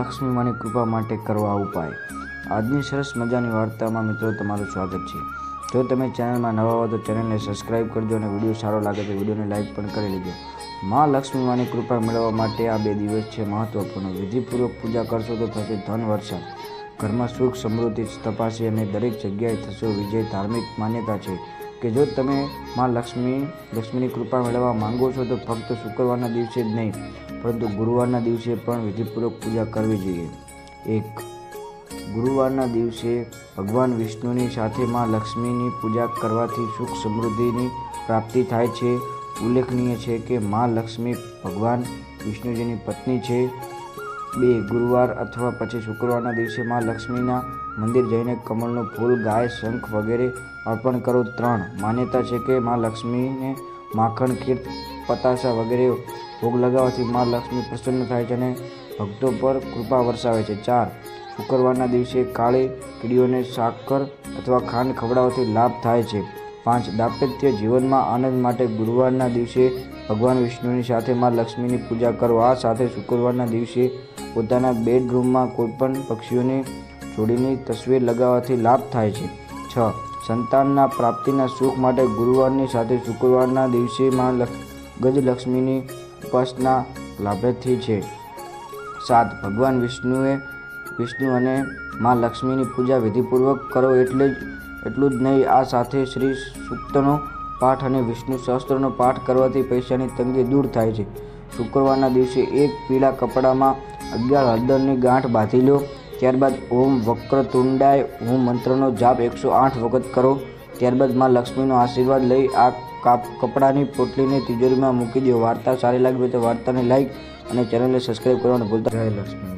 લક્ષ્મી માની કૃપા માટે કરવા ઉપાય। આજની સરસ મજાની વાર્તામાં મિત્રો તમારું સ્વાગત છે। જો તમે ચેનલમાં નવા હો તો ચેનલને સબસ્ક્રાઇબ કરજો અને વિડીયો સારો લાગે તો વિડીયોને લાઇક પણ કરી લેજો। માં લક્ષ્મી માની કૃપા મેળવવા માટે આ 2 દિવસ છે મહત્વપૂર્ણ। વિધિપૂર્વક પૂજા કરશો તો થશે ધન વર્ષા, ઘરમાં સુખ સમૃદ્ધિ તપાસી અને દરેક જગ્યાએ થશે વિજય। ધાર્મિક માન્યતા છે કે જો તમે માં લક્ષ્મીની કૃપા મેળવવા માંગો છો તો ફક્ત શુક્રવારના દિવસે જ નહીં પરંતુ ગુરુવારના દિવસે પણ વિધિપૂર્વક પૂજા કરવી જોઈએ। 1. ગુરુવારના દિવસે ભગવાન વિષ્ણુની સાથે માં લક્ષ્મીની પૂજા કરવાથી સુખ સમૃદ્ધિની પ્રાપ્તિ થાય છે। ઉલ્લેખનીય છે કે માં લક્ષ્મી ભગવાન વિષ્ણુજીની પત્ની છે। 2. ગુરુવાર અથવા પછી શુક્રવારના દિવસે માં લક્ષ્મીના મંદિર જઈને કમળનું ફૂલ, ગાય, શંખ વગેરે અર્પણ કરો। 3. માન્યતા છે કે માં લક્ષ્મીને માખણ, ખીર, પતાસા વગેરે ભોગ લગાવવાથી માં લક્ષ્મી પ્રસન્ન થાય છે અને ભક્તો પર કૃપા વરસાવે છે। 4. શુક્રવારના દિવસે કાળી કીડીઓને સાકર અથવા ખાંડ ખવડાવવાથી લાભ થાય છે। 5. દાંપત્ય જીવનમાં આનંદ માટે ગુરુવારના દિવસે ભગવાન વિષ્ણુની સાથે માં લક્ષ્મીની પૂજા કરો। આ સાથે શુક્રવારના દિવસે પોતાના બેડરૂમમાં કોઈપણ પક્ષીઓની જોડીની તસવીર લગાવવાથી લાભ થાય છે। 6. સંતાનના પ્રાપ્તિના સુખ માટે ગુરુવારની સાથે શુક્રવારના દિવસે માં ગજલક્ષ્મીની ઉપાસના લાભથી છે। 7. ભગવાન વિષ્ણુ અને માં લક્ષ્મીની પૂજા વિધિપૂર્વક કરો એટલું જ નહીં, આ સાથે શ્રી સૂક્તનો પાઠ અને વિષ્ણુ સહસ્ત્રનો પાઠ કરવાથી પૈસાની તંગી દૂર થાય છે। શુક્રવારના દિવસે એક પીળા કપડામાં 11 હળદરની ગાંઠ બાંધી લો। ત્યારબાદ ઓમ વક્રતુંડાય ઓમ મંત્રનો જાપ 108 વખત કરો। ત્યારબાદ માં લક્ષ્મીનો આશીર્વાદ લઈ આ કપડાની પોટલીને તિજોરીમાં મૂકી દો। વાર્તા સારી લાગી તો વાર્તાને લાઈક અને ચેનલને સબસ્ક્રાઈબ કરવાનું ભૂલતા નહીં। જય લક્ષ્મી।